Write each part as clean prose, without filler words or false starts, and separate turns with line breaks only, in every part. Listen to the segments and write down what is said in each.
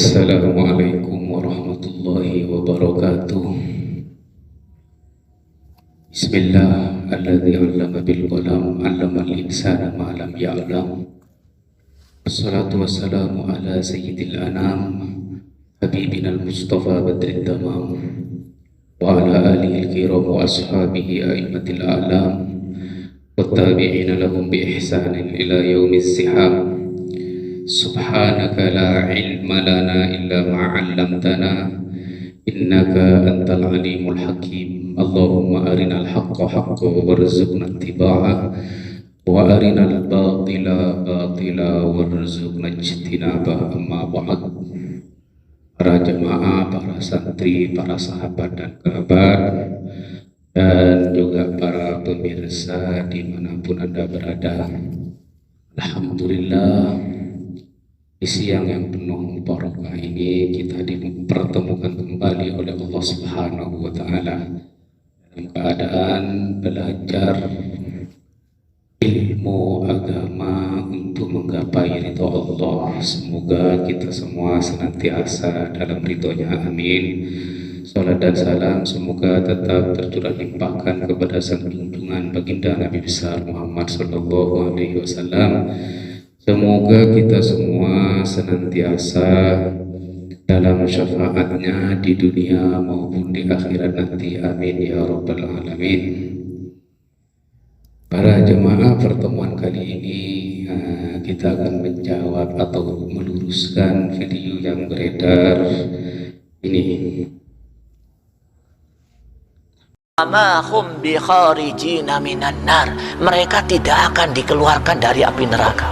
Assalamualaikum warahmatullahi wabarakatuh. Bismillah, alladzi 'allama bil qalam, 'allamal insana ma lam ya'lam. Wassalatu wassalamu ala sayyidil anam, habibina al-mustafa badrid tamam, wa ala alihi al-kiram wa ashabihi a'immatil a'lam, wattabi'ina lahum bi ihsanin ila yaumiz ziham. Subhanaka la ilma lana illa ma 'allamtana innaka antal alimul hakim. Allahumma arinal haqqa haqqan warzuqna ittiba'ah wa arinal batila batila warzuqna ijtinabah. Amma ba'd. Para jemaah, para santri, para sahabat dan kerabat, dan juga para pemirsa dimanapun Anda berada, alhamdulillah, di siang yang penuh barokah ini kita dipertemukan kembali oleh Allah Subhanahu wa Ta'ala dalam keadaan belajar ilmu agama untuk menggapai ridho Allah. Semoga kita semua senantiasa dalam ridhonya, amin. Salat dan salam semoga tetap tercurah limpahkan kepada sang junjungan baginda Nabi besar Muhammad sallallahu alaihi wasallam. Semoga kita semua senantiasa dalam syafaatnya di dunia maupun di akhirat nanti, amin ya rabbal alamin. Para jemaah, pertemuan kali ini kita akan menjawab atau meluruskan video yang beredar ini.
Amahum bi kharijina minan nar. Mereka tidak akan dikeluarkan dari api neraka.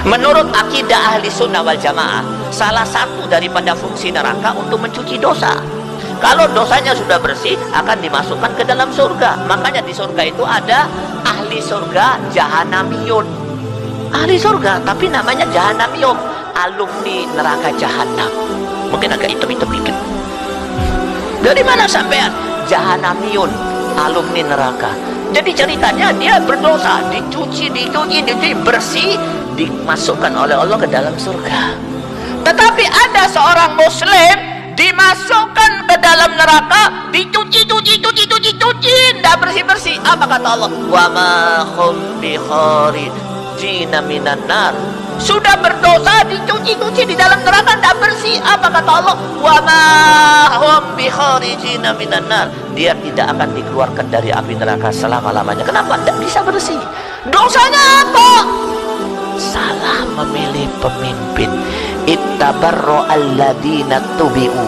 Menurut akidah ahli sunnah wal jamaah, salah satu daripada fungsi neraka untuk mencuci dosa. Kalau dosanya sudah bersih, akan dimasukkan ke dalam surga. Makanya di surga itu ada ahli surga jahanamiyun. Ahli surga, tapi namanya jahanamiyun, alumni neraka jahanam. Mungkin agak hitam-hitam dikit. Dari mana sampean? Jahanamiyun, alumni neraka. Jadi ceritanya dia berdosa, dicuci, bersih, dimasukkan oleh Allah ke dalam surga. Tetapi ada seorang muslim dimasukkan ke dalam neraka, dicuci, tidak bersih-bersih. Apa kata Allah? Wa ma hum bi kharijina minan nar. Sudah berdosa, dicuci di dalam neraka, tidak bersih. Apa kata Allah? Wa ma hum bi kharijina minan nar. Dia tidak akan dikeluarkan dari api neraka selama-lamanya. Kenapa? Tidak bisa bersih. Dosanya apa? Salah memilih pemimpin. Ittabarra alladina tubi'u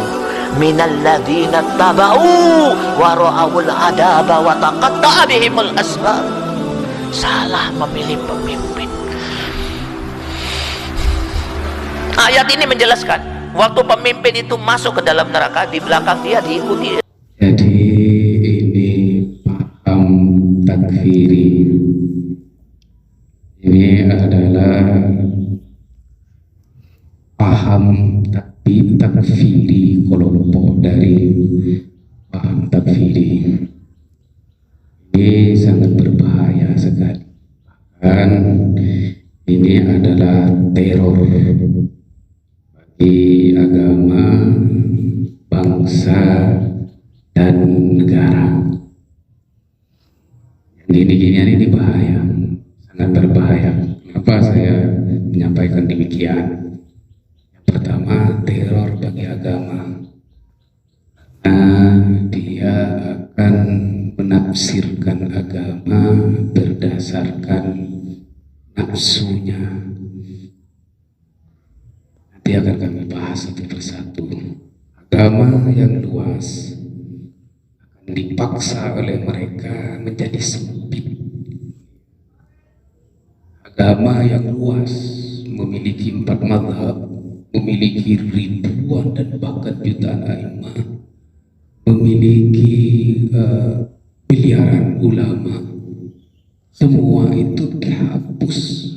minalladina taba'u wa ra'awul adaba wa taqatta'a bihimul asbab. Salah memilih pemimpin. Ayat ini menjelaskan, waktu pemimpin itu masuk ke dalam neraka, di belakang dia diikuti.
Jadi ini paham takfiri. Ini adalah paham takfiri, kelompok dari paham takfiri. Ini sangat berbahaya sekali. Bahkan ini adalah teror bagi agama, bangsa, dan negara. Yang gini-ginian ini bahaya, sangat berbahaya. Kenapa saya menyampaikan demikian? Yang pertama, teror bagi agama. Nah, dia akan menafsirkan agama berdasarkan nafsunya. Nanti akan kami bahas satu persatu. Agama yang luas akan dipaksa oleh mereka menjadi sempit. Agama yang luas memiliki 4 mazhab, memiliki ribuan dan bahkan jutaan a'immah, memiliki miliaran ulama. Semua itu dihapus.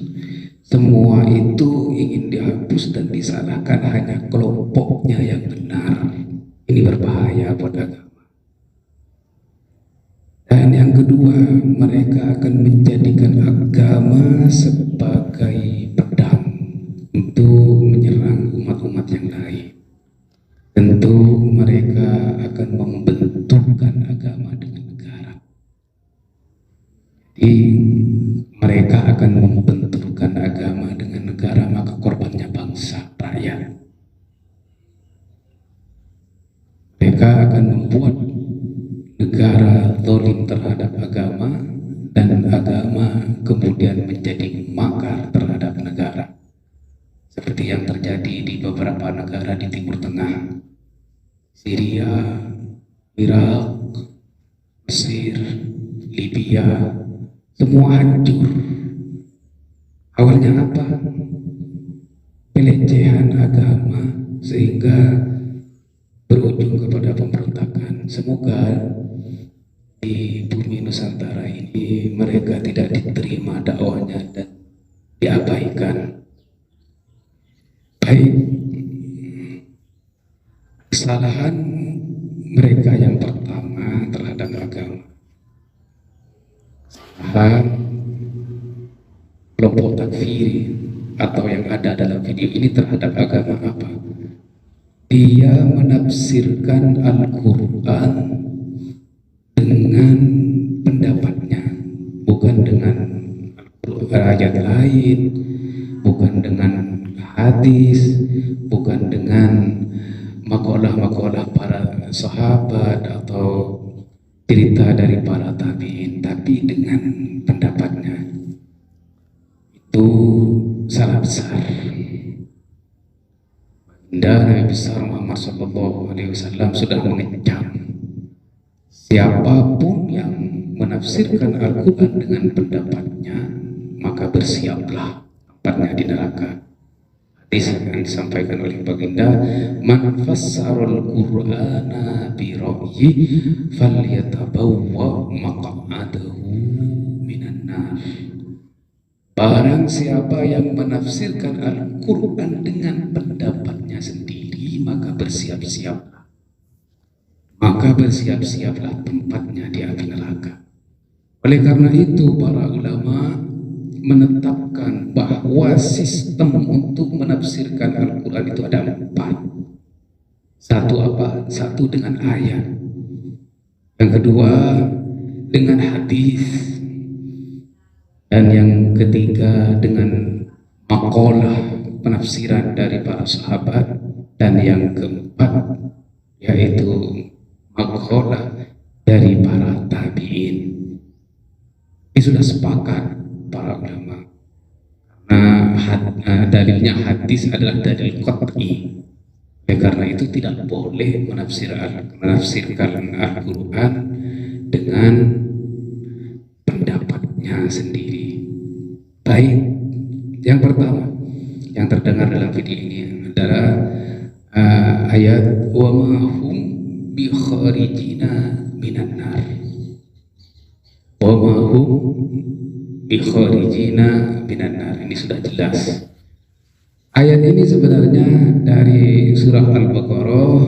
Semua itu ingin dihapus dan disalahkan hanya kelompoknya yang benar. Ini berbahaya buat agama. Dan yang kedua, mereka akan menjadikan agama sebagai pedang untuk menyerang umat-umat yang lain. Jadi mereka akan membenturkan agama dengan negara, maka korbannya bangsa, rakyat. Mereka akan membuat negara zalim terhadap agama, dan agama kemudian menjadi makar terhadap negara. Seperti yang terjadi di beberapa negara di Timur Tengah, Syria, Irak, Mesir, Libya, semua hancur. Awalnya apa? Pelecehan agama sehingga berujung kepada pemberontakan. Semoga di bumi Nusantara ini mereka tidak diterima dakwahnya dan diabaikan. Baik, kesalahan mereka yang pertama terhadap agama, kesalahan kelompok takfiri atau yang ada dalam video ini terhadap agama apa? Dia menafsirkan Al-Quran dengan pendapatnya, bukan dengan ayat lain, bukan dengan hadis, bukan dengan makalah-makalah para sahabat atau cerita dari para tabi'in, tapi dengan pendapatnya. Itu salah besar. Nabi besar Muhammad SAW sudah mengecam siapapun yang menafsirkan Al-Quran dengan pendapatnya, maka bersiaplah tempatnya di neraka. Hadis yang disampaikan oleh baginda, man fassarul Qur'ana bi ra'yi falyatabawwa maq'adahu minan nar. Barang siapa yang menafsirkan Al-Quran dengan pendapatnya sendiri, maka bersiap-siaplah. Maka bersiap-siaplah tempatnya di api neraka. Oleh karena itu para ulama menetapkan bahwa sistem untuk menafsirkan Al-Quran itu ada 4. Satu apa? Satu dengan ayat. Yang kedua dengan hadis. Dan yang ketiga dengan makalah penafsiran dari para sahabat. Dan yang keempat yaitu makalah dari para tabi'in. Ini sudah sepakat para ulama, karena dalilnya hadis adalah dalil qat'i. Oleh karena itu tidak boleh menafsirkan Al-Quran dengan pendapatnya sendiri. Baik, yang pertama yang terdengar dalam video ini adalah ayat wa ma hum bi kharijina minan nar. Wa ma hum bi kharijina minan nar. Ini sudah jelas. Ayat ini sebenarnya dari surah Al-Baqarah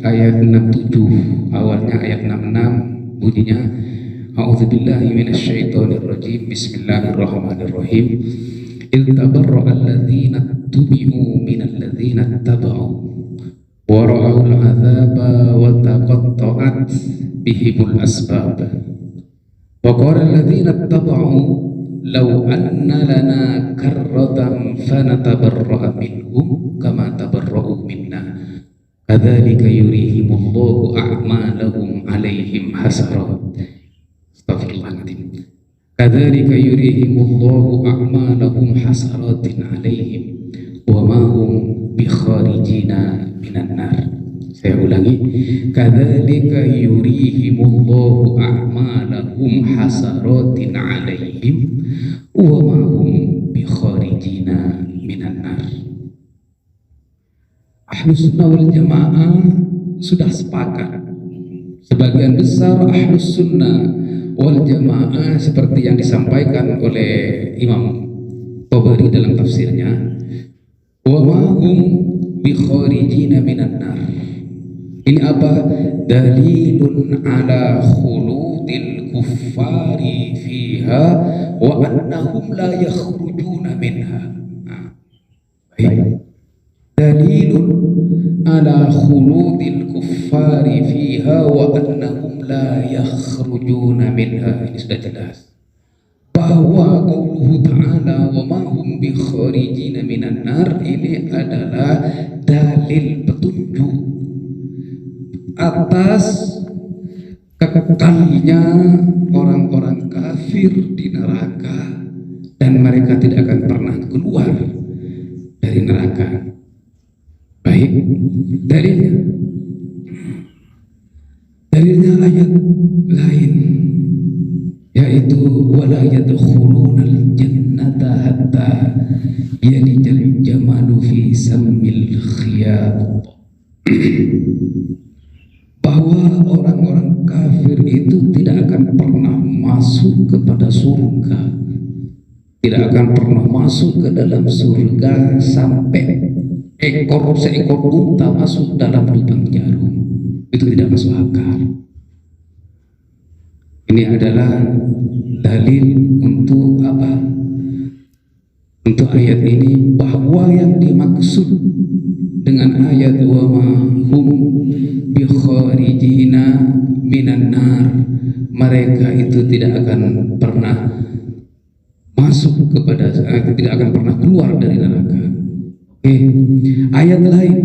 ayat 67. Awalnya ayat 66 bunyinya a'udzubillahi minasyaitonirrajim. Bismillahirrahmanirrahim. Idz tabarra'a alladzina tubi'u minal ladzina taba'u wa ra'awul 'adzaba wa taqatta'at bihimul asbab. Wa qala alladzina taba'u law anna lana karratan fanatabarra'a minhum kama tabarra'u minna kadzalika yurihimullahu a'malahum 'alaihim hasarat. Astaghfirullahaladzim. Kadzalika yurihimullahu a'malahum hasaratin 'alaihim wa ma hum bikharijina minan nar. Saya ulangi, kadzalika yurihimullahu a'malahum hasaratin 'alaihim wa ma hum bikharijina minan nar. Ahlus Sunnah wal Jamaah sudah sepakat. Sebagian besar Ahlus Sunnah wal Jamaah seperti yang disampaikan oleh Imam Tabari dalam tafsirnya, wa ma hum bikharijina minan nar. Ini apa? Dalilun ala khuludil kuffari fiha wa annahum la yakhrujuna minha. Baik. Dalilun ala khuludil kuffari fiha wa annahum la yakhrujuna minha. Ini sudah jelas. bahwa qauluhu ta'ala wa ma hum bi kharijina minan nar ini adalah dalil petunjuk atas kekalnya orang-orang kafir di neraka dan mereka tidak akan pernah keluar dari neraka. Baik, dalilnya ayat lain yaitu wala yadkhulunal jannata hatta yalijal jamalu fi sammil khiyat, bahwa orang-orang kafir itu tidak akan pernah masuk kepada surga, tidak akan pernah masuk ke dalam surga sampai seekor unta masuk dalam lubang jarum. Itu tidak masuk akal. Ini adalah dalil untuk apa? Untuk ayat ini, bahwa yang dimaksud dengan ayat wa ma hum bi kharijina minan nar, mereka itu tidak akan pernah masuk kepada, tidak akan pernah keluar dari neraka. Oke. Ayat lain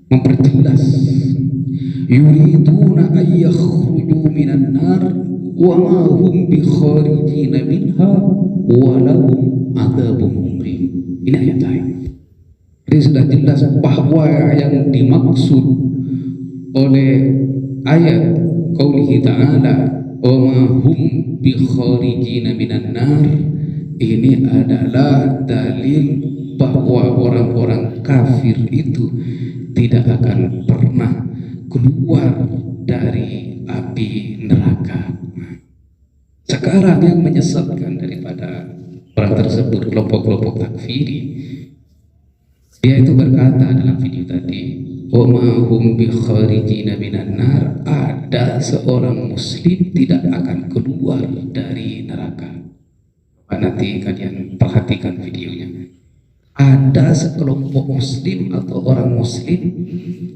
memperjelas yuriduna ay yakhruju minan nar wa ma hum bi kharijina minha wa lahum adzabun muqim. Ini ayat lain. Jadi sudah jelas bahwa yang dimaksud oleh ayat qaulihi ta'ala wa ma hum bi kharijina minan nar ini adalah dalil bahwa orang-orang kafir itu tidak akan pernah keluar dari api neraka. Sekarang yang menyesatkan daripada orang tersebut, kelompok-kelompok takfiri, dia itu berkata dalam video tadi, wa ma hum bi kharijina minan nar, ada seorang muslim tidak akan keluar dari neraka. Nanti kalian perhatikan videonya. Ada sekelompok muslim atau orang muslim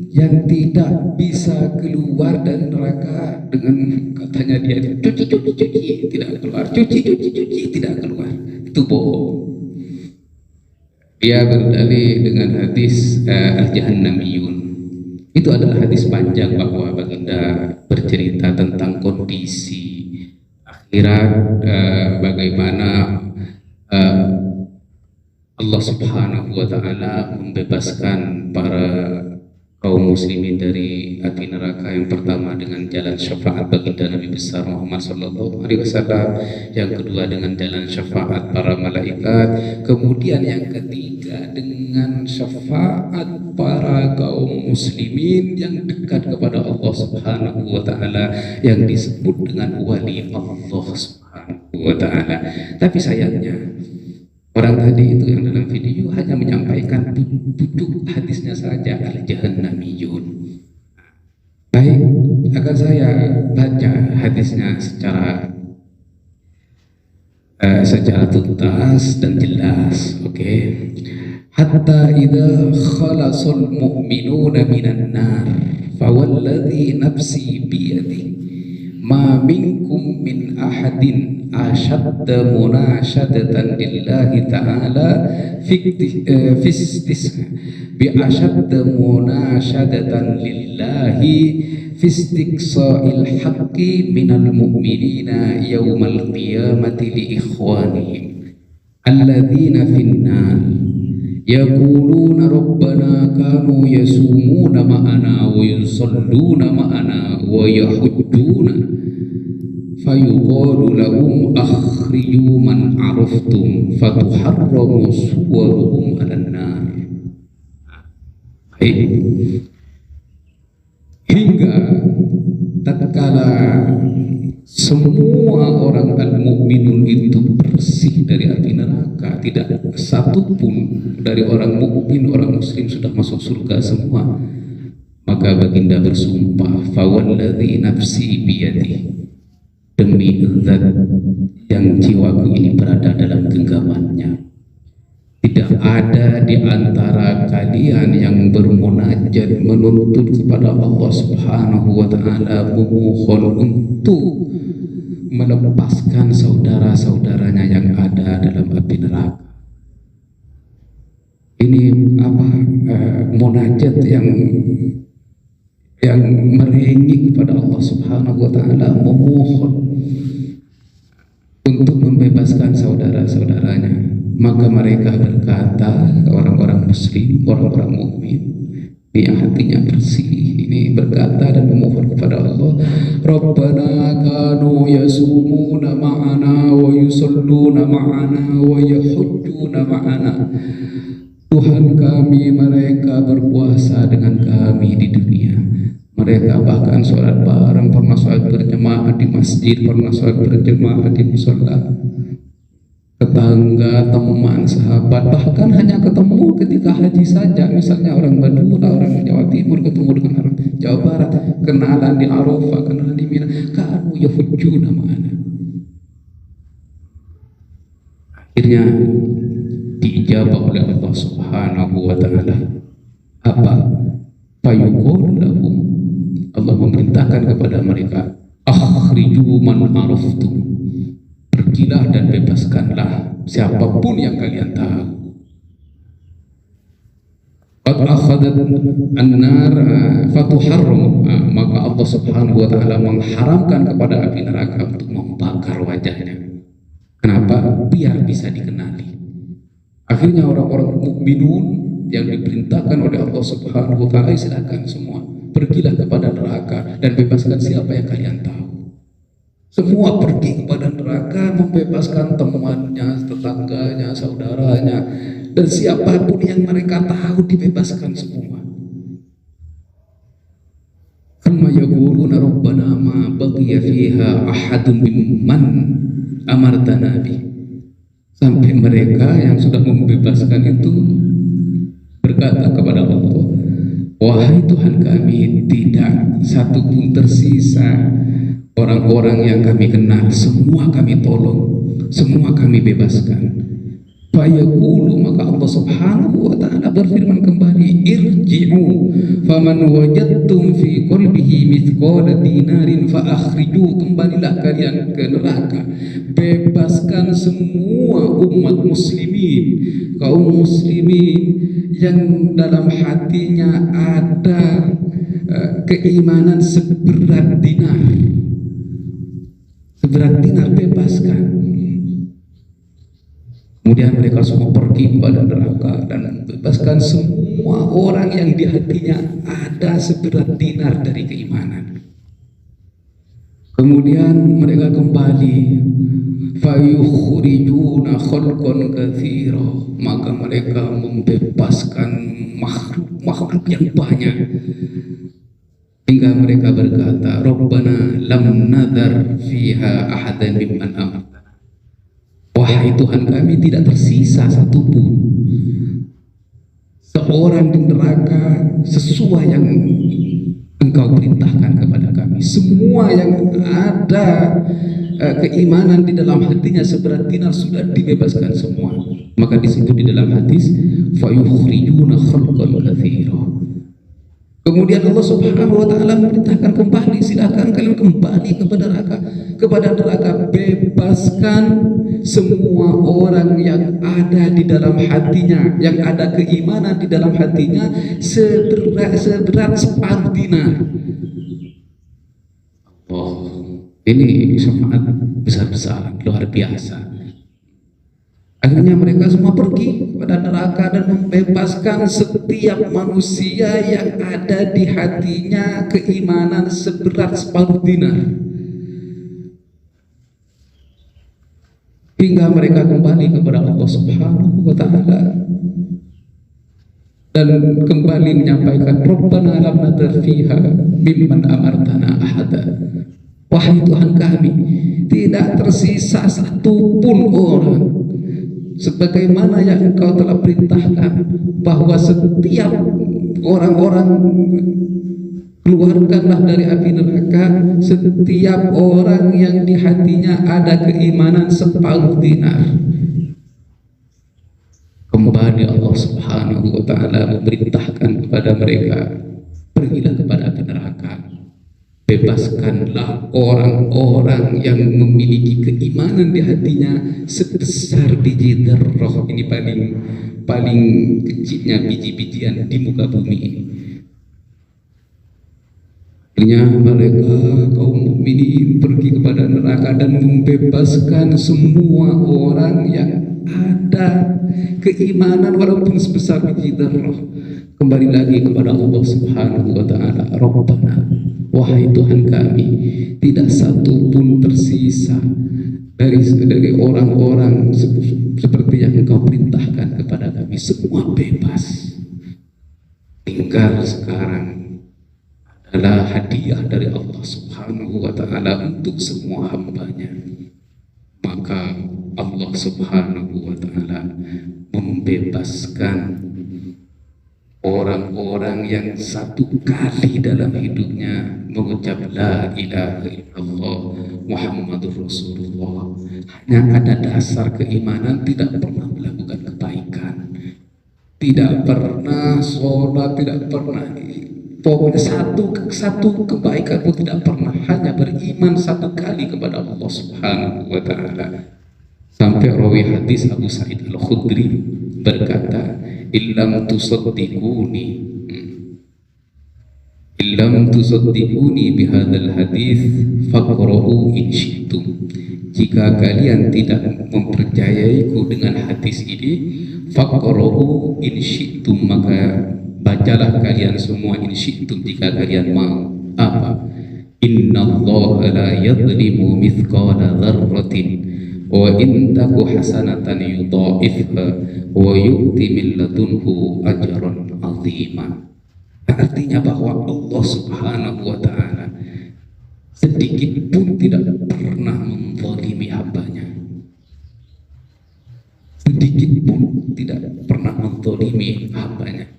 yang tidak bisa keluar dari neraka dengan katanya dia cuci tidak keluar, cuci tidak keluar. Itu bohong. Dia berdalih dengan hadis al-jahannamiyun. Itu adalah hadis panjang bahwa baginda bercerita tentang kondisi akhirat, bagaimana Allah Subhanahu wa ta'ala membebaskan para kaum muslimin dari api neraka. Yang pertama dengan jalan syafaat baginda Nabi besar Muhammad sallallahu alaihi wasallam, yang kedua dengan jalan syafaat para malaikat, kemudian yang ketiga dengan syafaat para kaum muslimin yang dekat kepada Allah Subhanahu wa ta'ala, yang disebut dengan wali Allah Subhanahu wa ta'ala. Tapi sayangnya orang tadi itu yang dalam video hanya menyampaikan duduk hadisnya saja, al-jahannamiyun. Baik, akan saya baca hadisnya secara tuntas dan jelas. Oke. Hatta idza khalasul mu'minuna minan nar fawalladhi nafsi biyadi ma minkum min ahadin ashadda munashadatan lillahi ta'ala bi ashadda munashadatan lillahi fi istiqsa'il haqqi minal mu'minina yawmal qiyamati li ikhwanihim alladhina finnar yaquluna rabbana kanu yasumuna ma'ana wa yusalluna ma'ana wa yahujjuna fayuqalu lahum akhriju man araftum fatuharramu suwaruhum 'alan nar. Hingga tatkala semua orang al-mu'minun itu bersih dari api neraka, tidak satupun dari orang mukmin, orang muslim sudah masuk surga semua, maka baginda bersumpah, fawalladhi nafsi biyadihi, demi zat yang jiwaku ini berada dalam genggamannya, tidak ada di antara kalian yang bermunajat menuntut kepada Allah Subhanahu wa taala, memohon untuk melepaskan saudara-saudaranya yang ada dalam api neraka. Ini munajat yang merengek kepada Allah Subhanahu wa taala, memohon untuk membebaskan saudara-saudaranya. Maka mereka berkata, orang-orang muslim, orang-orang mukmin yang hatinya bersih ini berkata dan memohon kepada Allah, Rabbana kanu yasumuna ma'ana wa yusalluna ma'ana wa yahujjuna ma'ana. Tuhan kami, mereka berpuasa dengan kami di dunia, mereka bahkan sholat bareng, pernah sholat berjemaah di masjid, pernah sholat berjemaah di musola. Tetangga, teman, sahabat, bahkan hanya ketemu ketika haji saja. Misalnya orang Madura, orang Jawa Timur ketemu dengan orang Jawa Barat, kenalan di Arafah, kenalan di Mina, kanu yahujjuna ma'ana. Akhirnya diijabah oleh Allah Subhanahu wa taala. Apa? Fayuqulu lahum, Allah memerintahkan kepada mereka, akhriju man araftum, pergilah dan bebaskanlah siapapun yang kalian tahu. Qad akhadat an-nar fatuharram, maka Allah Subhanahu wa taala mengharamkan kepada api neraka untuk membakar wajahnya. Kenapa? Biar bisa dikenali. Akhirnya orang-orang mukminun yang diperintahkan oleh Allah Subhanahu wa taala, silakan semua pergilah kepada neraka dan bebaskan siapa yang kalian tahu. Semua pergi kepada neraka, membebaskan temannya, tetangganya, saudaranya, dan siapapun yang mereka tahu dibebaskan semua. Kama yaquluna rabbana ma baqiya fiha ahadun mimman amartana bi. Sampai mereka yang sudah membebaskan itu berkata kepada Allah, wahai Tuhan kami, tidak satu pun tersisa. Orang-orang yang kami kenal, semua kami tolong, semua kami bebaskan. Fayaqulu, maka Allah Subhanahu wa taala berfirman kembali, irji'u faman wajadtum fi qalbihi mithqala dinarin fa akhriju, kembalilah kalian ke neraka, bebaskan semua umat muslimin, kaum muslimin yang dalam hatinya ada keimanan seberat dinar. Seberat dinar, bebaskan. Kemudian mereka semua pergi kepada neraka dan bebaskan semua orang yang di hatinya ada seberat dinar dari keimanan. Kemudian mereka kembali, fayukhrijuna khalqan katsira, maka mereka membebaskan makhluk yang banyak. Hingga mereka berkata, Rabbana lam nadhar fiha ahadan mimman amartana. Wahai Tuhan kami, tidak tersisa satupun seorang di neraka sesuai yang Engkau perintahkan kepada kami. Semua yang ada keimanan di dalam hatinya seberat dinar sudah dibebaskan semua. Maka disebut di dalam hadis, fayukhrijuna khalqan katsira. Kemudian Allah Subhanahu wa taala memerintahkan kembali, silakan kalian kembali kepada neraka, bebaskan semua orang yang ada di dalam hatinya, yang ada keimanan di dalam hatinya seberat separuh dinar. Oh, ini sangat besar-besaran, luar biasa. Akhirnya mereka semua pergi kepada neraka dan membebaskan setiap manusia yang ada di hatinya keimanan seberat separuh dinar. Hingga mereka kembali kepada Allah Subhanahu wa taala dan kembali menyampaikan, Rabbana lam nadhar fiha mimman amartana ahada. Wahai Tuhan kami, tidak tersisa satupun orang sebagaimana yang Engkau telah perintahkan, bahwa setiap orang-orang keluarkanlah dari api neraka setiap orang yang di hatinya ada keimanan separuh dinar. Kembali Allah Subhanahu wa ta'ala memerintahkan kepada mereka, pergilah kepada api neraka, bebaskanlah orang-orang yang memiliki keimanan di hatinya sebesar biji dzarrah. Ini paling kecilnya biji-bijian di muka bumi ini. Akhirnya mereka kaum mukminin pergi kepada neraka dan membebaskan semua orang yang ada keimanan walaupun sebesar biji dzarrah. Kembali lagi kepada Allah Subhanahu wa ta'ala. Rabbana, wahai Tuhan kami, tidak satu pun tersisa dari orang-orang seperti yang Engkau perintahkan kepada kami. Semua bebas. Tinggal sekarang adalah hadiah dari Allah Subhanahu wa ta'ala untuk semua hambanya. Maka Allah Subhanahu wa ta'ala membebaskan orang-orang yang satu kali dalam hidupnya mengucap la ilaha illallah Muhammadur Rasulullah, hanya ada dasar keimanan, tidak pernah melakukan kebaikan, tidak pernah sholat, tidak pernah, pokoknya satu kebaikan pun tidak pernah, hanya beriman satu kali kepada Allah Subhanahu wa ta'ala. Sampai rawi hadis Abu Sa'id Al-Khudri berkata, illam tusaddiquni bihadzal hadis faqra'u in syi'tum. Jika kalian tidak mempercayaiku dengan hadis ini, faqra'u in syi'tum, maka bacalah kalian semua in syi'tum jika kalian mau. Apa? Innallaha la yadhlimu mithqala dzarratin wa in taku hasanatan yudha'ifha wa yu'ti min ladunhu ajran 'azima. Artinya bahwa Allah Subhanahu wa ta'ala sedikit pun tidak pernah menzalimi hambanya, sedikit pun tidak pernah menzalimi hambanya.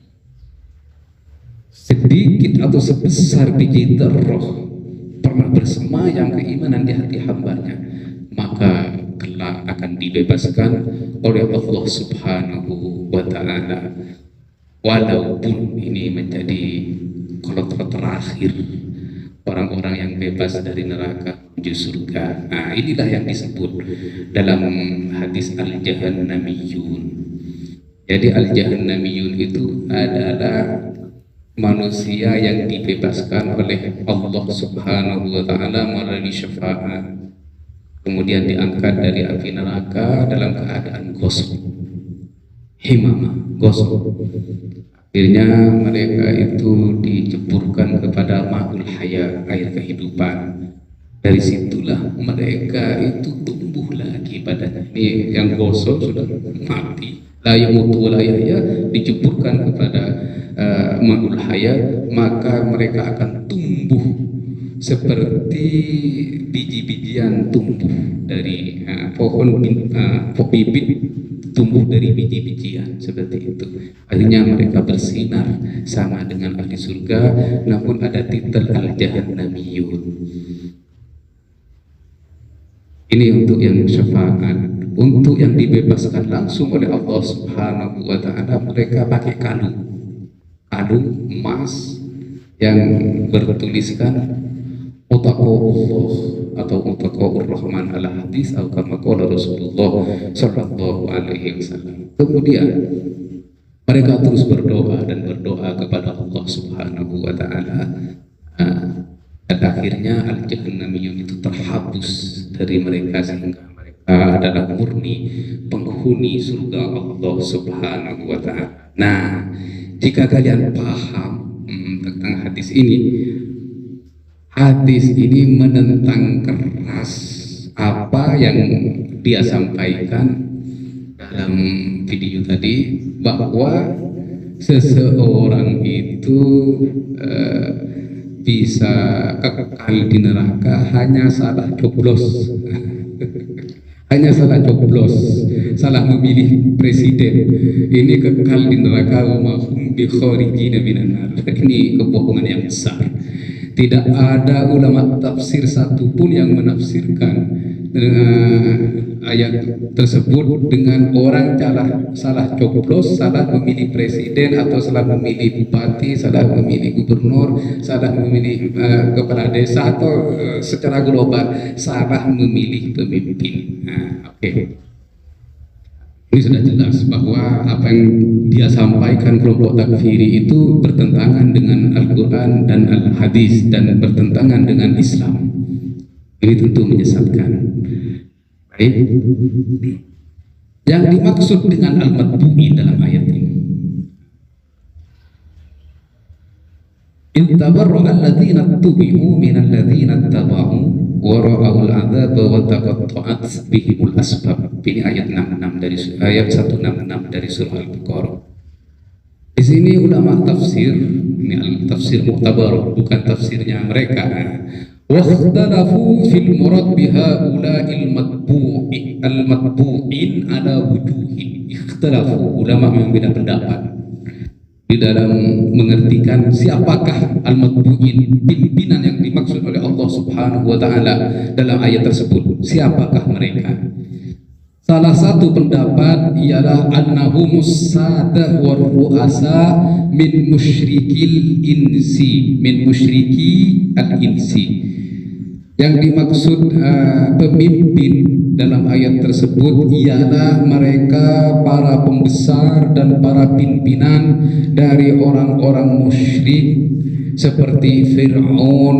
Sedikit atau sebesar biji dzarrah pernah bersemayam keimanan di hati hambanya, maka kelak akan dibebaskan oleh Allah Subhanahu wa ta'ala. Walaupun ini menjadi kloter terakhir orang-orang yang bebas dari neraka menuju surga. Nah, inilah yang disebut dalam hadis al-jahannamiyun. Jadi al-jahannamiyun itu adalah manusia yang dibebaskan oleh Allah Subhanahu wa ta'ala melalui syafaat, kemudian diangkat dari api neraka dalam keadaan gosok, himamah, gosok. Akhirnya mereka itu diceburkan kepada ma'ul haya, air kehidupan. Dari situlah mereka itu tumbuh lagi badannya. Ini yang gosok sudah mati, la yamutu wa la yahya, diceburkan kepada ma'ul haya, maka mereka akan tumbuh seperti biji-bijian tumbuh dari pohon bibit tumbuh dari biji-bijian seperti itu. Akhirnya mereka bersinar sama dengan ahli surga, namun ada titel al-jahannamiyun. Ini untuk yang syafaat. Untuk yang dibebaskan langsung oleh Allah Subhanahu wa ta'ala, mereka pakai kalung emas yang bertuliskan Utaqa'ullah atau Utaqa'ur Rahman ala hadis atau kama qala Rasulullah sallallahu alaihi wasallam. Kemudian mereka terus berdoa kepada Allah Subhanahu wa ta'ala. Dan akhirnya al-jahannamiyun itu terhapus dari mereka sehingga mereka adalah murni penghuni surga Allah Subhanahu wa ta'ala. Nah, jika kalian paham tentang hadis ini menentang keras apa yang dia sampaikan dalam video tadi, bahwa seseorang itu bisa kekal di neraka hanya salah coblos hanya salah coblos, salah memilih presiden, ini kekal di neraka wa mahum bi kharijina minan nar. Ini kebohongan yang besar. Tidak ada ulama tafsir satupun yang menafsirkan ayat tersebut dengan orang salah coblos, salah memilih presiden atau salah memilih bupati, salah memilih gubernur, salah memilih kepala desa atau secara global salah memilih pemimpin. Oke. Ini sudah jelas bahwa apa yang dia sampaikan kelompok takfiri itu bertentangan dengan Al-Quran dan Al-Hadis dan bertentangan dengan Islam. Ini tentu menyesatkan. Baik. Yang dimaksud dengan al-matbu'i dalam ayat ini, intabarra alladzina tubi'u minal ladzina taba'u wa ra'awul 'adzaba wa taqatta'at bihimul asbab. Ini ayat 66 dari ayat 166 dari surah Al-Baqarah. Di sini ulama tafsir, ini tafsir mu'tabar, bukan tafsirnya mereka. Wakhtalafu fil murad biha ula'il matbu'i al-matbu'in ala wujuhin. Ikhtalafu, ulama memang beda pendapat di dalam mengertikan siapakah al-matbu'in, pimpinan yang dimaksud oleh Allah Subhanahu wa taala dalam ayat tersebut. Siapakah mereka? Salah satu pendapat ialah annahumus sadah war ru'asa min musyrikil insi, min musyriki al-insi. Yang dimaksud pemimpin dalam ayat tersebut ialah mereka para pembesar dan para pimpinan dari orang-orang musyrik seperti Fir'aun,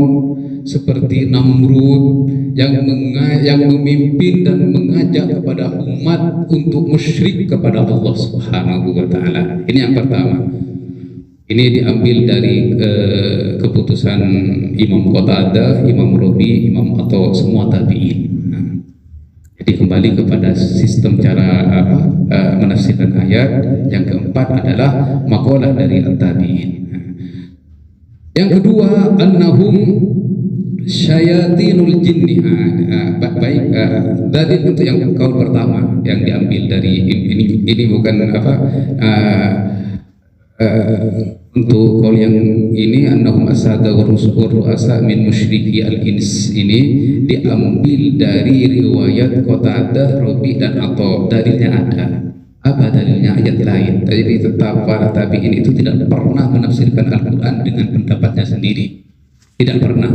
seperti Namrud yang memimpin dan mengajak kepada umat untuk musyrik kepada Allah Subhanahu wa taala. Ini yang pertama. Ini diambil dari keputusan Imam Qatadah, Imam Rabi, Imam atau semua tabi'in. Jadi kembali kepada sistem cara menafsirkan ayat. Yang keempat adalah maqalah dari tabi'in. Yang kedua, annahum syayatinul jinni. Baik, dalil untuk yang kaul pertama yang diambil dari ini bukan untuk kaul yang ini annahum asada wa ru'asa min musyriki al-ins, ini diambil dari riwayat Qatadah, Rabi dan Atha. Dalilnya ada. Apa dalilnya? Ayat lain. Jadi tetap para tabi'in itu tidak pernah menafsirkan Al-Quran dengan pendapatnya sendiri, tidak pernah,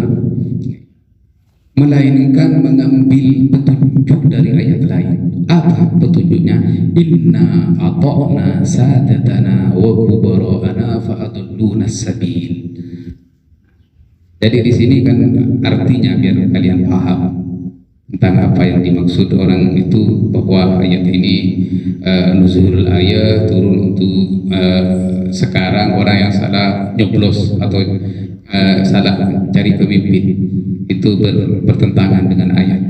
melainkan mengambil petunjuk dari ayat lain. Apa petunjuknya? Inna ata'na sadatana wa kubara'ana fa'adulluna sabil. Jadi di sini kan artinya biar kalian paham tentang apa yang dimaksud orang itu, bahwa ayat ini nuzulul ayat turun untuk sekarang orang yang salah nyoblos atau salah cari pemimpin itu bertentangan dengan ayat.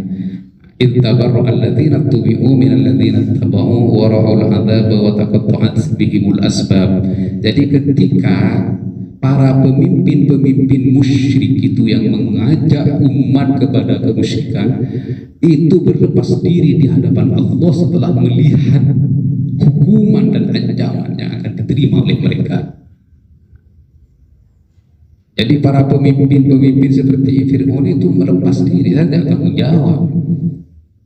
Ittabarra alladzina tubi'u minal ladzina taba'u wa ra'ul 'adzaba wa taqatta'at bihimul asbab. Jadi ketika para pemimpin-pemimpin musyrik itu yang mengajak umat kepada kemusyrikan itu berlepas diri di hadapan Allah setelah melihat hukuman dan ancaman yang akan diterima oleh mereka. Jadi para pemimpin-pemimpin seperti Fir'aun itu melepas diri, saya tidak tanggung jawab.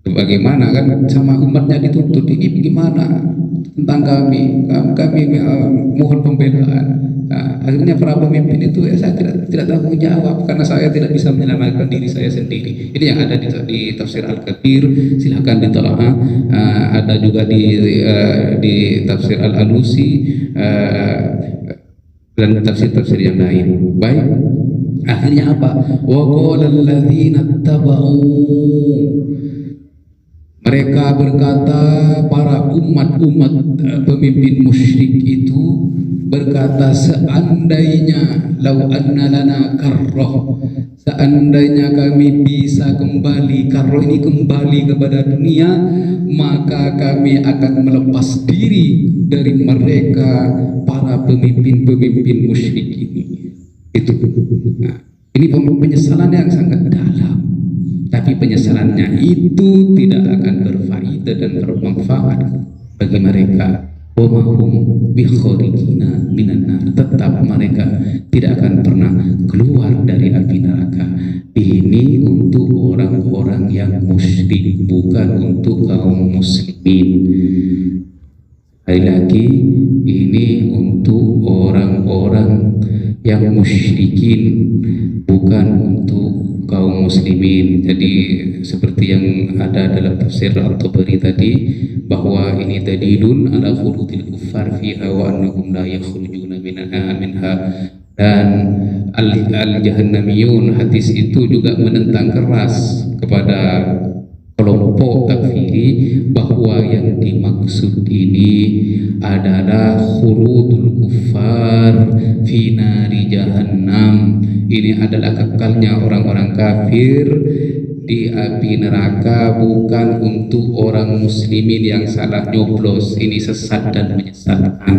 Bagaimana kan sama umatnya dituntut, ini bagaimana tentang kami mohon pembelaan. Akhirnya para pemimpin itu saya tidak tanggung jawab karena saya tidak bisa menyelamatkan diri saya sendiri. Ini yang ada di tafsir Al-Kabir, silakan ditelaah. Ada juga di tafsir Al-Alusi dan tafsir-tafsir yang lain. Baik, akhirnya apa? Wa qala alladzina taba'u, mereka berkata, para umat-umat pemimpin musyrik itu berkata, seandainya lau anna lana karroh, seandainya kami bisa kembali, karroh ini kembali kepada dunia, maka kami akan melepas diri dari mereka para pemimpin-pemimpin musyrik ini. Itu. Nah, ini penyesalan yang sangat dalam. Tapi penyesalannya itu tidak akan berfaedah dan bermanfaat bagi mereka. Wa mahum bi kharijina minan nar, tetap mereka tidak akan pernah keluar dari api neraka. Ini untuk orang-orang yang musyrik. musyrik, bukan untuk kaum muslimin. Sekali lagi, ini untuk orang-orang yang musyrikin, bukan untuk kaum muslimin. Jadi seperti yang ada dalam tafsir At-Tabari tadi, bahwa ini dalilun ala khuludil kuffar fiha wa annahum la yakhrujuna minha, dan al-jahannamiyun, hadis itu juga menentang keras kepada kelompok takfiri bahwa yang dimaksud ini adalah khuludul kuffar fi nari jahannam. Ini adalah kekalnya orang-orang kafir di api neraka, bukan untuk orang muslimin yang salah nyoblos. Ini sesat dan menyesatkan.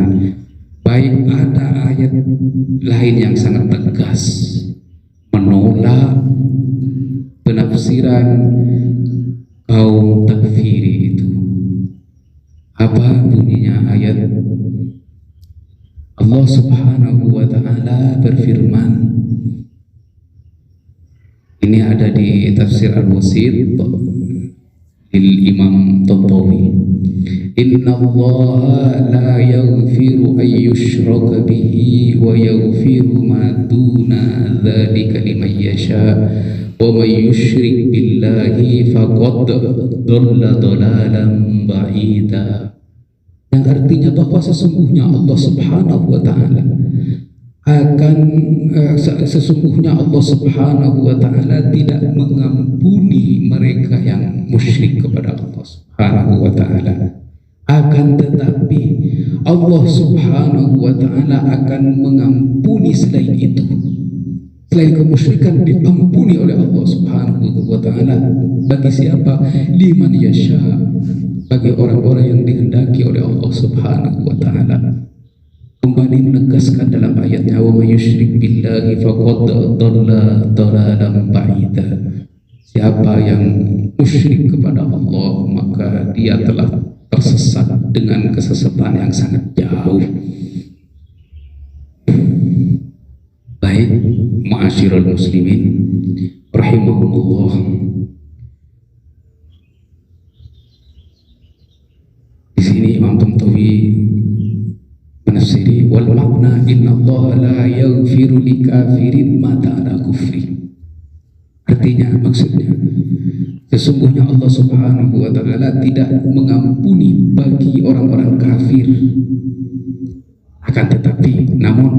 Baik, ada ayat lain yang sangat tegas menolak penafsiran kaum takfiri itu. Apa bunyinya ayat? Allah Subhanahu wa ta'ala berfirman, ini ada di tafsir Al-Wasit Imam Tantawi, inna Allah la yaghfiru an yushraka bihi wa yaghfiru ma duna dzalika liman yasha wa man yushrik billahi faqad dhalla dhalalan ba'ida. Yang artinya bahwa sesungguhnya Allah Subhanahu wa ta'ala sesungguhnya Allah Subhanahu wa ta'ala tidak mengampuni mereka yang musyrik kepada Allah Subhanahu wa ta'ala. Akan tetapi Allah Subhanahu wa ta'ala akan mengampuni selain itu. Selain kemusyrikan diampuni oleh Allah Subhanahu wa ta'ala. Bagi siapa? Liman yasha, bagi orang-orang yang dihendaki oleh Allah Subhanahu wa ta'ala. Kembali menegaskan dalam ayatnya, wa may yusyrik billahi faqad dhalla dhalalan ba'ida. Siapa yang musyrik kepada Allah, maka dia telah tersesat dengan kesesatan yang sangat jauh. Baik, ma'asyiral muslimin rahimahumullah, di sini Imam Tantawi menafsiri wal makna inna Allah la yaghfiru li kafirin ma ta'ala kufri. Artinya, maksudnya, sesungguhnya Allah Subhanahu wa ta'ala tidak mengampuni bagi orang-orang kafir. Akan tetapi, namun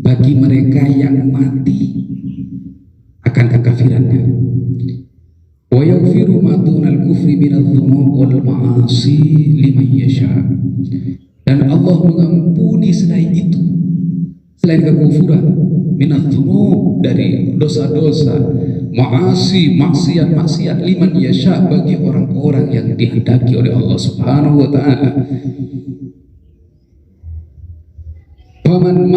bagi mereka yang mati akan kekafirannya, wa yaghfiru ma dunal kufri minadh dhunub wal ma'asi liman yasha. Dan Allah mengampuni selain itu, selain kekufuran, minadh dhunub, dari dosa-dosa, ma'asi, maksiat-maksiat, liman yasha, bagi orang-orang yang dihendaki oleh Allah Subhanahu wa ta'ala. Faman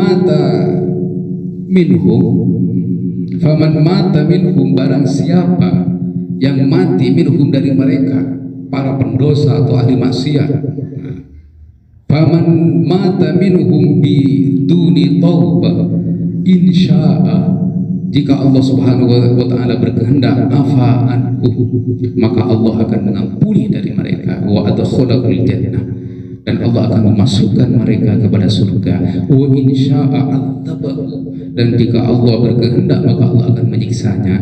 mata minhum, barang siapa yang mati, minhum, dari mereka, para pendosa atau ahli maksiat. Faman mata minhum biduni taubah insya'a, jika Allah Subhanahu wa ta'ala berkehendak, afa'anhu, maka Allah akan mengampuni dari mereka, wa adkhalahul jannah, dan Allah akan memasukkan mereka kepada surga. Wa insya'a adzabahu, dan jika Allah berkehendak maka Allah akan menyiksanya.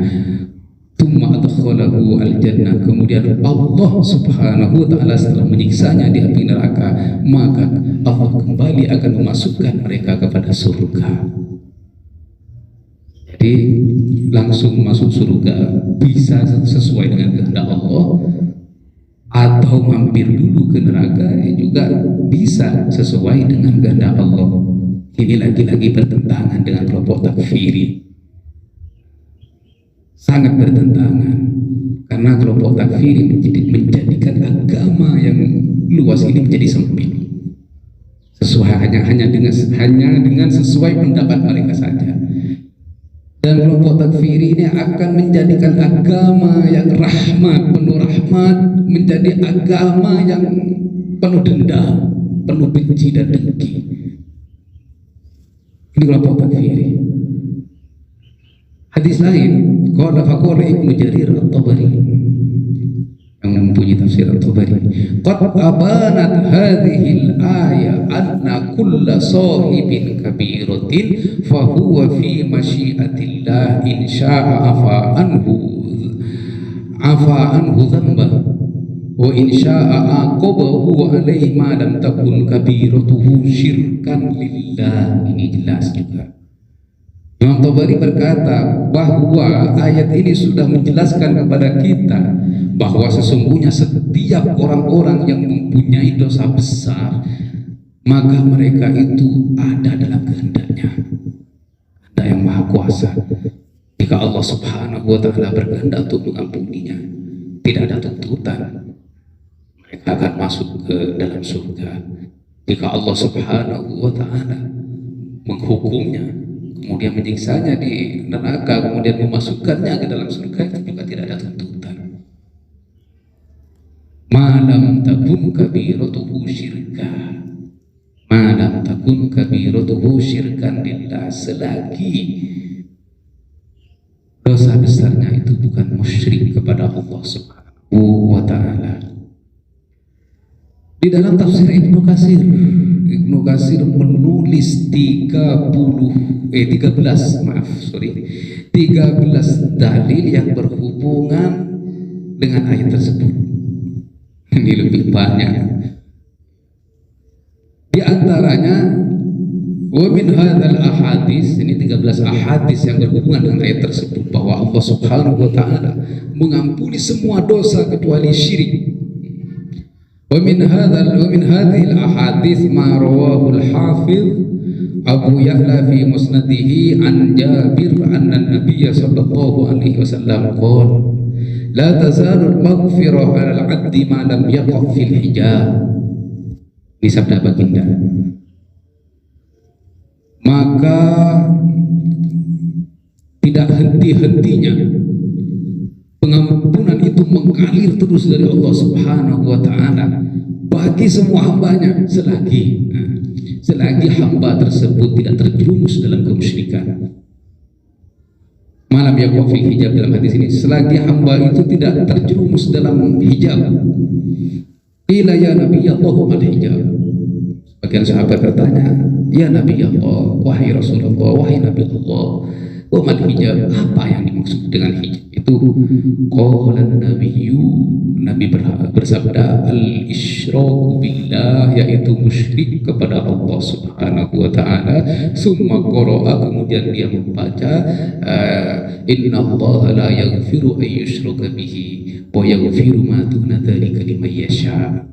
Tsumma adkhalahu al-jannah, kemudian Allah Subhanahu wa ta'ala setelah menyiksanya di api neraka, maka Allah kembali akan memasukkan mereka kepada surga. Jadi langsung masuk surga bisa sesuai dengan kehendak Allah, atau mampir dulu ke neraka juga bisa sesuai dengan kehendak Allah. Ini lagi-lagi bertentangan dengan kelompok takfiri, sangat bertentangan, karena kelompok takfiri menjadikan agama yang luas ini menjadi sempit, sesuai hanya dengan sesuai pendapat mereka saja. Dan kelompok takfiri ini akan menjadikan agama yang rahmat, penuh rahmat, menjadi agama yang penuh dendam, penuh benci dan dengki. Ini kelompok takfiri. Hadis lain, qala faqala Ibnu Jarir At-Tabari, bunyi tafsir At-Tabari, qad abanat hadhil ayah anna kulla sahibin kabiratin fahuwa fi masyiatillah in syaa'a afa anhu dhanbah wa in syaa'a aqabahu alaihi ma lam takun kabiratuhu syirkan lillah. Ini jelas juga. Imam Tabari berkata bahwa ayat ini sudah menjelaskan kepada kita bahwa sesungguhnya setiap orang-orang yang mempunyai dosa besar, maka mereka itu ada dalam kehendaknya, kehendak yang maha kuasa. Jika Allah subhanahu wa ta'ala berkehendak untuk mengampuninya, tidak ada tuntutan, mereka akan masuk ke dalam surga. Jika Allah subhanahu wa ta'ala menghukumnya, kemudian menyiksanya di neraka, kemudian memasukkannya ke dalam surga, itu juga tidak ada tuntutan. Malam takun kabiratuhu syirka, malam takun kabiratuhu syirkan lillah, selagi dosa besarnya itu bukan musyrik kepada Allah subhanahu wa ta'ala. Di dalam tafsir Ibnu Katsir menulis 13 dalil yang berhubungan dengan ayat tersebut. Ini lebih banyak. Di antaranya wa min hadzal ahadits, ini 13 ahadits yang berhubungan dengan ayat tersebut, bahwa Allah subhanahu wa ta'ala mengampuni semua dosa kecuali syirik. Wa min hadhihi al-ahadits ma rawahu al-Hafiz Abu Ya'la fi musnadihi an Jabir anna an-nabiy sallallahu alaihi wasallam qala la tazalu al-maghfirah 'ala al-'abdi ma lam yaqa fil hijab. Ini sabda baginda. Maka tidak henti-hentinya pengampunan itu mengalir terus dari Allah subhanahu wa ta'ala bagi semua hambanya selagi hamba tersebut tidak terjerumus dalam kemusyrikan. Malam yaqa fil hijab, dalam hadis ini, selagi hamba itu tidak terjerumus dalam hijab. Qila ya Nabi Allah mal hijab. Sebagian sahabat bertanya, ya Nabi Allah, wahai Rasulullah, wahai Nabi Allah, wa mal hijab, apa yang dimaksud dengan hijab itu? Qala nabiyyu, Nabi bersabda, al-isyraku billah, yaitu musyrik kepada Allah subhanahu wa ta'ala. Summa qara'a, kemudian dia membaca, inna Allah la yaghfiru an yushraka bihi wa yaghfiru ma duna dzalika liman yasha.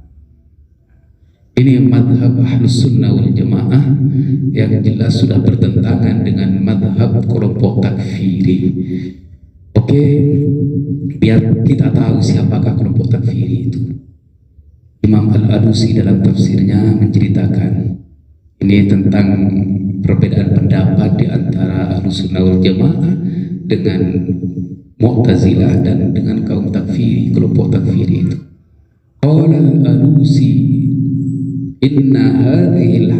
Ini madhab Ahlus Sunnah wal Jamaah yang jelas sudah bertentangan dengan madhab kelompok takfiri. Oke, biar kita tahu siapakah kelompok takfiri itu. Imam Al-Alusi dalam tafsirnya menceritakan ini tentang perbedaan pendapat di antara Ahlus Sunnah wal Jamaah dengan Mu'tazilah dan dengan kaum takfiri, kelompok takfiri itu. Qala Al-Alusi inna hadhil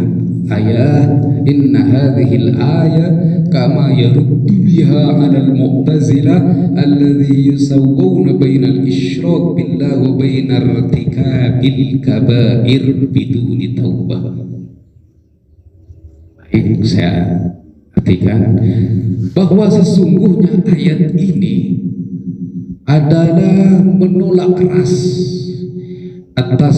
ayah kama yaruddu biha 'ala al-mu'tazilah alladhi yusawwuna baina al-isyraq billah wa baina irtikabil kaba'ir biduni taubah. Baik, saya artikan bahwa sesungguhnya ayat ini adalah menolak keras atas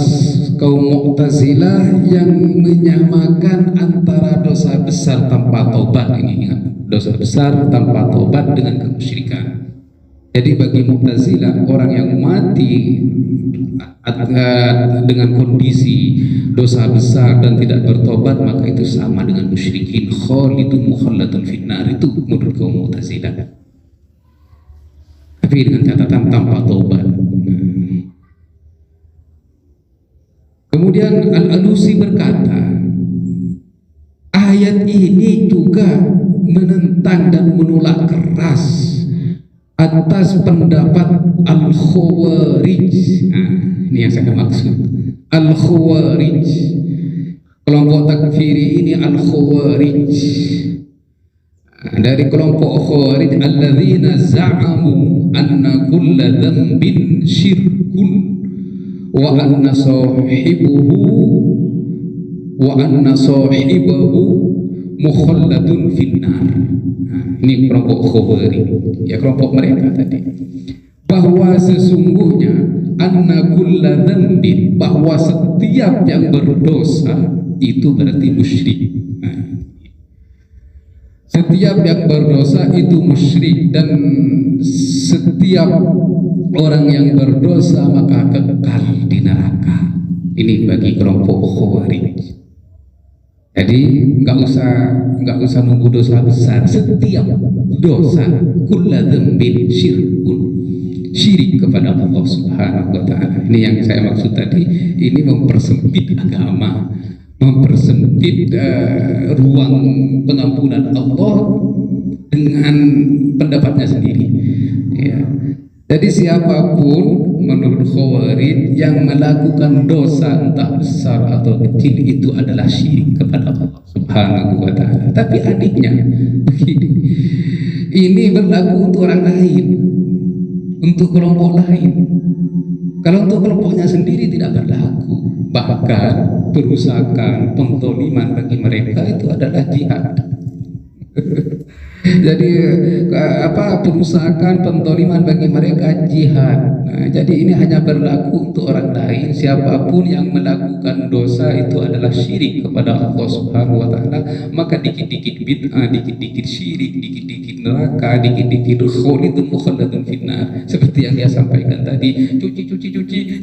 kaum Mu'tazilah yang menyamakan antara dosa besar tanpa taubat, ini ingat, dosa besar tanpa taubat dengan kemusyrikan. Jadi bagi Mu'tazilah, orang yang mati dengan kondisi dosa besar dan tidak bertobat, maka itu sama dengan musyrikin, khalidun mukhalladun finnar, itu menurut kaum Mu'tazilah. Tapi dengan catatan tanpa taubat. Kemudian Al-Alusi berkata, ayat ini juga menentang dan menolak keras atas pendapat Al-Khawarij. Ini yang saya maksud, Al-Khawarij, kelompok takfiri ini Al-Khawarij. Dari kelompok Khawarij, alladzina za'amu anna kulla dhanbin syirkun wa anna sahibahu mukhalladun finnar. Ini kelompok Khawarij, ya kelompok mereka tadi, bahwa sesungguhnya anna kulla dzambin, bahwa setiap yang berdosa itu berarti musyrik. Setiap yang berdosa itu musyrik, dan setiap orang yang berdosa maka kekal di neraka. Ini bagi kelompok Khawarij. Jadi nggak usah nunggu dosa besar. Setiap dosa kulla dzambin syirkun, syirik kepada Allah Subhanahu wa taala. Ini yang saya maksud tadi, ini mempersempit agama, mempersempit ruang pengampunan Allah dengan pendapatnya sendiri. Ya. Jadi siapapun menurut Khawarij yang melakukan dosa entah besar atau kecil itu adalah syirik kepada Allah Subhanahu wa taala. Tapi adiknya begini, ini berlaku untuk orang lain, untuk kelompok lain. Kalau untuk kelompoknya sendiri tidak berlaku. Bahkan perusakan, penzaliman bagi mereka itu adalah jihad. Jadi perusakan, penzaliman bagi mereka jihad. Nah, jadi ini hanya berlaku untuk orang lain. Siapapun yang melakukan dosa itu adalah syirik kepada Allah Subhanahu wa taala, maka dikit-dikit bid'ah, dikit-dikit syirik, dikit-dikit neraka, dikit-dikit mukhalladun finnar. Seperti yang dia sampaikan tadi, cuci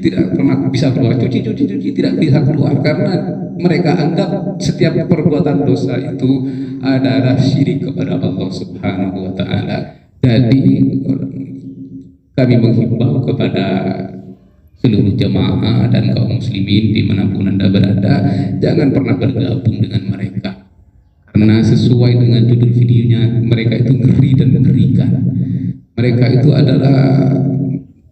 tidak pernah bisa keluar, cuci tidak bisa keluar, karena mereka anggap setiap perbuatan dosa itu adalah syirik kepada Allah Subhanahu wa taala. Jadi kami menghimbau kepada seluruh jamaah dan kaum muslimin dimanapun Anda berada, jangan pernah bergabung dengan mereka, karena sesuai dengan judul videonya, mereka itu ngeri dan mengerikan. Mereka itu adalah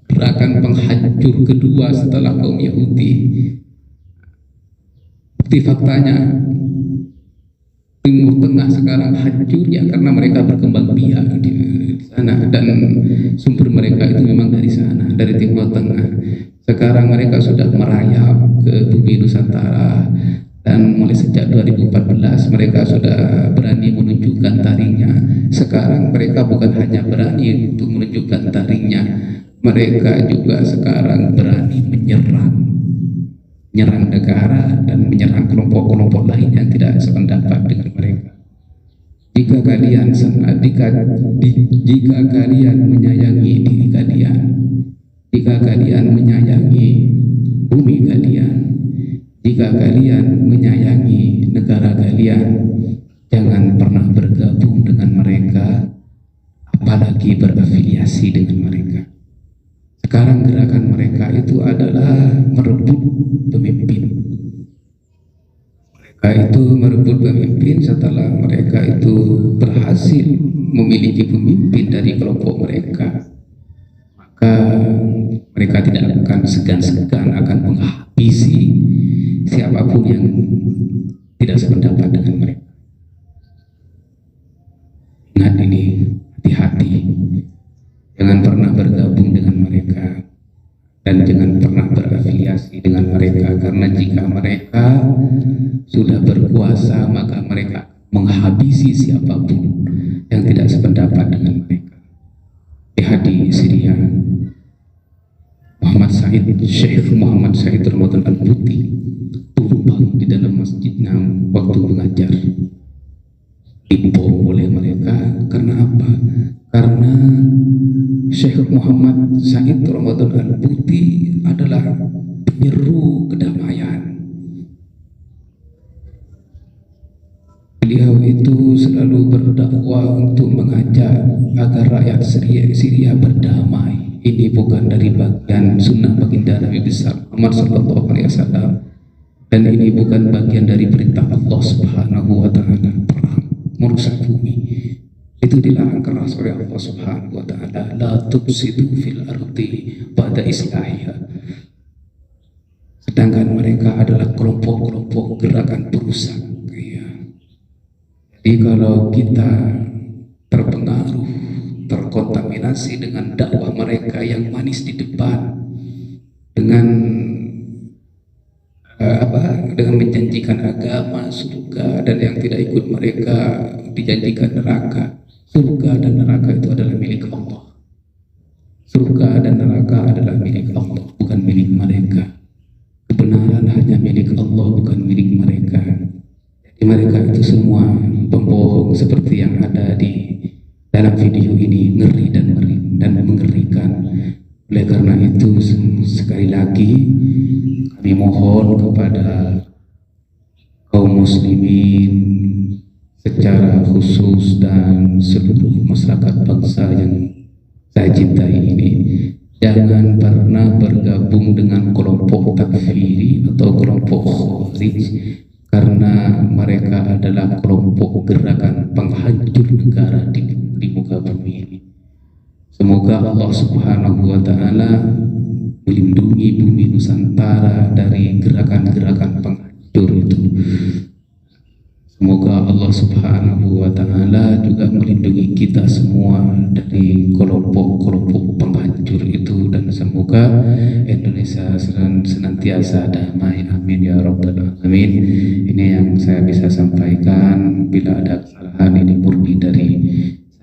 gerakan penghancur kedua setelah kaum Yahudi. Bukti faktanya, Timur Tengah sekarang hancur ya karena mereka berkembang biak di sana, dan sumber mereka itu memang dari sana, dari Timur Tengah. Sekarang mereka sudah merayap ke bumi Nusantara, dan mulai sejak 2014 mereka sudah berani menunjukkan taringnya. Sekarang mereka bukan hanya berani untuk menunjukkan taringnya, mereka juga sekarang berani menyerang negara dan menyerang kelompok-kelompok lain yang tidak sependapat dengan mereka. Jika kalian menyayangi diri kalian, jika kalian menyayangi bumi kalian, jika kalian menyayangi negara kalian, jangan pernah bergabung dengan mereka, apalagi berafiliasi dengan mereka. Sekarang gerakan mereka itu adalah merebut pemimpin. Mereka itu merebut pemimpin setelah mereka itu berhasil memiliki pemimpin dari kelompok mereka. Maka mereka tidak akan segan-segan akan menghabisi siapapun yang tidak sependapat dengan mereka. Ingat ini, hati-hati. Jangan pernah bergabung dengan mereka, dan jangan pernah berafiliasi dengan mereka, karena jika mereka sudah berkuasa maka mereka menghabisi siapapun yang tidak sependapat dengan mereka. Lihat di Syria, Syekh Muhammad Said Ramadan Al-Buti tumbang di dalam masjidnya waktu mengajar, dibom oleh mereka. Karena apa? Karena Syekh Muhammad Said Ramadan Al-Buti adalah penyeru kedamaian. Beliau itu selalu berdakwah untuk mengajak agar rakyat Syria berdamai. Ini bukan dari bagian sunnah baginda Nabi besar Muhammad sallallahu alaihi wasallam, dan ini bukan bagian dari perintah Allah Subhanahu wa taala. Perang merusak bumi itu dilarang keras oleh Allah Subhanahu wa taala. La tufsidu fil ardi ba'da islahiha. Sedangkan mereka adalah kelompok-kelompok gerakan perusak. Ya. Jadi kalau kita terpengaruh, terkontaminasi dengan dakwah mereka yang manis di depan, dengan agama surga, dan yang tidak ikut mereka dijanjikan neraka. Surga dan neraka itu adalah milik Allah. Surga dan neraka adalah milik Allah, bukan milik mereka. Kebenaran hanya milik Allah, bukan milik mereka. Jadi mereka itu semua pembohong seperti yang ada di dalam video ini, ngeri dan mengerikan. Oleh karena itu sekali lagi kami mohon kepada kaum muslimin secara khusus dan seluruh masyarakat bangsa yang saya cintai ini, jangan pernah bergabung dengan kelompok takfiri atau kelompok khawarij, karena mereka adalah kelompok gerakan penghancur negara di muka bumi ini. Semoga Allah Subhanahu wa Ta'ala melindungi bumi Nusantara dari gerakan-gerakan penghancur itu. Semoga Allah Subhanahu wa Ta'ala juga melindungi kita semua dari kelompok-kelompok penghancur itu, dan semoga Indonesia senantiasa damai, amin ya rabbal alamin. Ini yang saya bisa sampaikan. Bila ada kesalahan, ini murni dari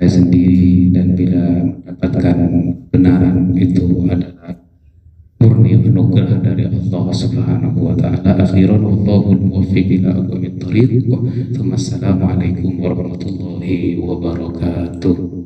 saya sendiri, dan bila mendapatkan kebenaran itu adalah murni anugerah dari Allah Subhanahu wa Ta'ala. Akhiran wallahul muwaffiq ila aqwamit thoriq. Assalamualaikum warahmatullahi wabarakatuh.